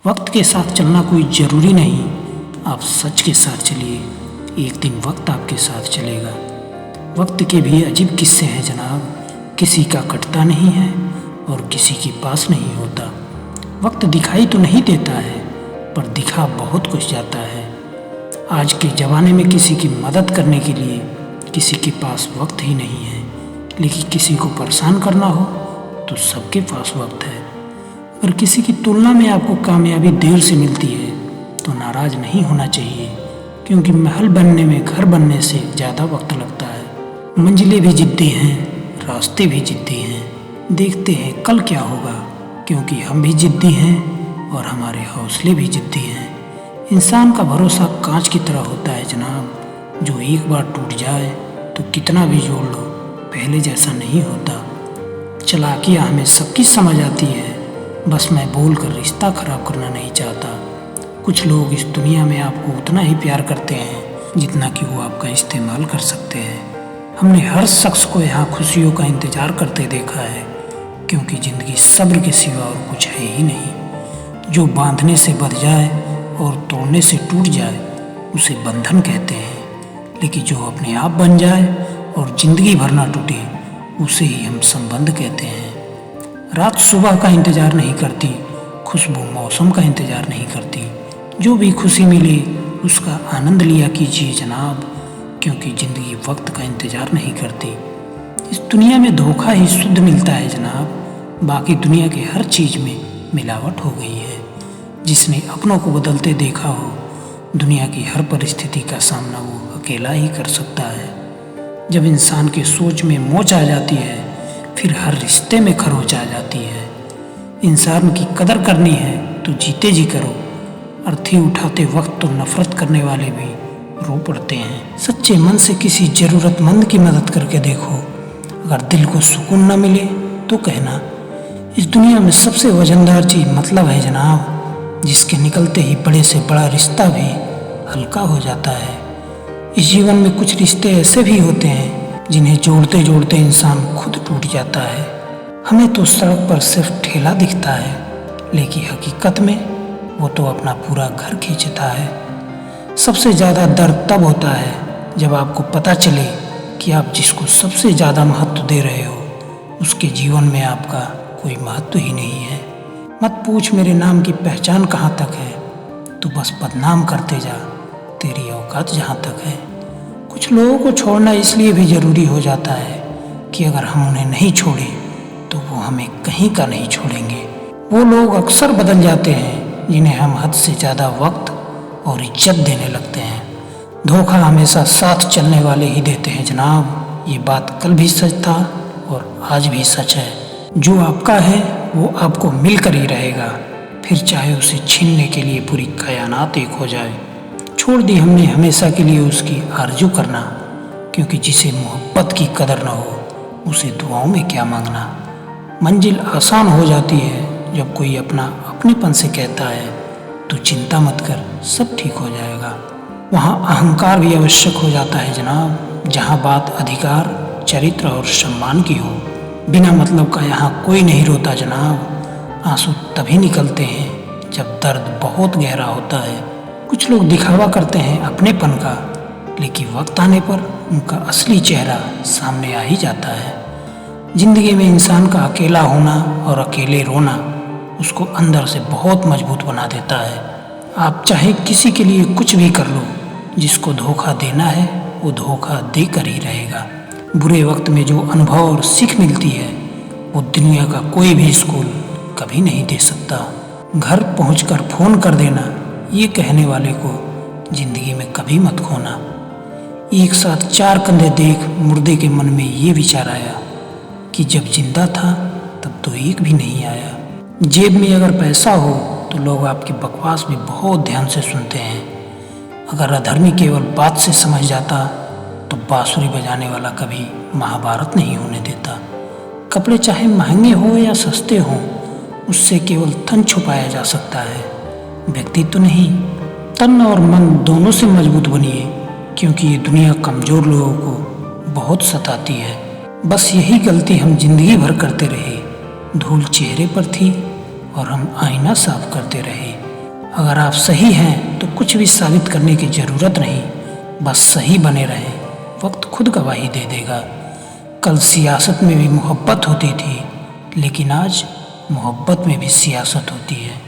वक्त के साथ चलना कोई ज़रूरी नहीं, आप सच के साथ चलिए, एक दिन वक्त आपके साथ चलेगा। वक्त के भी अजीब किस्से हैं जनाब, किसी का कटता नहीं है और किसी के पास नहीं होता। वक्त दिखाई तो नहीं देता है, पर दिखा बहुत कुछ जाता है। आज के ज़माने में किसी की मदद करने के लिए किसी के पास वक्त ही नहीं है, लेकिन किसी को परेशान करना हो तो सबके पास वक्त है। अगर किसी की तुलना में आपको कामयाबी देर से मिलती है तो नाराज़ नहीं होना चाहिए, क्योंकि महल बनने में घर बनने से ज़्यादा वक्त लगता है। मंजिलें भी जिद्दी हैं, रास्ते भी जिद्दी हैं। देखते हैं कल क्या होगा, क्योंकि हम भी जिद्दी हैं और हमारे हौसले भी जिद्दी हैं। इंसान का भरोसा कांच की तरह होता है जनाब, जो एक बार टूट जाए तो कितना भी जोड़ लो पहले जैसा नहीं होता। चालाकियाँ हमें सबकी समझ आती है, बस मैं बोलकर रिश्ता ख़राब करना नहीं चाहता। कुछ लोग इस दुनिया में आपको उतना ही प्यार करते हैं जितना कि वो आपका इस्तेमाल कर सकते हैं। हमने हर शख्स को यहाँ खुशियों का इंतज़ार करते देखा है, क्योंकि ज़िंदगी सब्र के सिवा और कुछ है ही नहीं। जो बांधने से बंध जाए और तोड़ने से टूट जाए उसे बंधन कहते हैं, लेकिन जो अपने आप बन जाए और ज़िंदगी भर ना टूटे उसे ही हम संबंध कहते हैं। रात सुबह का इंतज़ार नहीं करती, खुशबू मौसम का इंतज़ार नहीं करती। जो भी खुशी मिले उसका आनंद लिया कीजिए जनाब, क्योंकि ज़िंदगी वक्त का इंतज़ार नहीं करती। इस दुनिया में धोखा ही शुद्ध मिलता है जनाब, बाकी दुनिया के हर चीज़ में मिलावट हो गई है। जिसने अपनों को बदलते देखा हो, दुनिया की हर परिस्थिति का सामना वो अकेला ही कर सकता है। जब इंसान के सोच में मोच आ जाती है, फिर हर रिश्ते में खरोच आ जाती है। इंसान की कदर करनी है तो जीते जी करो, अर्थी उठाते वक्त तो नफरत करने वाले भी रो पड़ते हैं। सच्चे मन से किसी ज़रूरतमंद की मदद करके देखो, अगर दिल को सुकून न मिले तो कहना। इस दुनिया में सबसे वजनदार चीज़ मतलब है जनाब, जिसके निकलते ही बड़े से बड़ा रिश्ता भी हल्का हो जाता है। इस जीवन में कुछ रिश्ते ऐसे भी होते हैं जिन्हें जोड़ते जोड़ते इंसान खुद टूट जाता है। हमें तो सड़क पर सिर्फ ठेला दिखता है, लेकिन हकीकत में वो तो अपना पूरा घर खींचता है। सबसे ज़्यादा दर्द तब होता है जब आपको पता चले कि आप जिसको सबसे ज़्यादा महत्व दे रहे हो उसके जीवन में आपका कोई महत्व ही नहीं है। मत पूछ मेरे नाम की पहचान कहाँ तक है, तू बस बदनाम करते जा, तेरी औकात जहाँ तक है। कुछ लोगों को छोड़ना इसलिए भी ज़रूरी हो जाता है कि अगर हम उन्हें नहीं छोड़े तो वो हमें कहीं का नहीं छोड़ेंगे। वो लोग अक्सर बदल जाते हैं जिन्हें हम हद से ज़्यादा वक्त और इज्जत देने लगते हैं। धोखा हमेशा साथ चलने वाले ही देते हैं जनाब, ये बात कल भी सच था और आज भी सच है। जो आपका है वो आपको मिलकर ही रहेगा, फिर चाहे उसे छीनने के लिए पूरी कायनात एक हो जाए। छोड़ दी हमने हमेशा के लिए उसकी आरजू करना, क्योंकि जिसे मोहब्बत की कदर न हो उसे दुआओं में क्या मांगना। मंजिल आसान हो जाती है जब कोई अपनेपन से कहता है तू चिंता मत कर, सब ठीक हो जाएगा। वहाँ अहंकार भी आवश्यक हो जाता है जनाब, जहाँ बात अधिकार, चरित्र और सम्मान की हो। बिना मतलब का यहाँ कोई नहीं रोता जनाब, आंसू तभी निकलते हैं जब दर्द बहुत गहरा होता है। कुछ लोग दिखावा करते हैं अपनेपन का, लेकिन वक्त आने पर उनका असली चेहरा सामने आ ही जाता है। जिंदगी में इंसान का अकेला होना और अकेले रोना उसको अंदर से बहुत मजबूत बना देता है। आप चाहे किसी के लिए कुछ भी कर लो, जिसको धोखा देना है वो धोखा देकर ही रहेगा। बुरे वक्त में जो अनुभव और सीख मिलती है वो दुनिया का कोई भी स्कूल कभी नहीं दे सकता। घर पहुंचकर फ़ोन कर देना, ये कहने वाले को जिंदगी में कभी मत खोना। एक साथ चार कंधे देख मुर्दे के मन में ये विचार आया कि जब जिंदा था तब तो एक भी नहीं आया। जेब में अगर पैसा हो तो लोग आपकी बकवास भी बहुत ध्यान से सुनते हैं। अगर अधर्मी केवल बात से समझ जाता तो बांसुरी बजाने वाला कभी महाभारत नहीं होने देता। कपड़े चाहे महंगे हो या सस्ते हों, उससे केवल तन छुपाया जा सकता है, व्यक्तित्व नहीं। तन और मन दोनों से मजबूत बनिए, क्योंकि ये दुनिया कमज़ोर लोगों को बहुत सताती है। बस यही गलती हम जिंदगी भर करते रहे। धूल चेहरे पर थी और हम आईना साफ करते रहे। अगर आप सही हैं तो कुछ भी साबित करने की ज़रूरत नहीं, बस सही बने रहें, वक्त खुद गवाही दे देगा। कल सियासत में भी मोहब्बत होती थी, लेकिन आज मोहब्बत में भी सियासत होती है।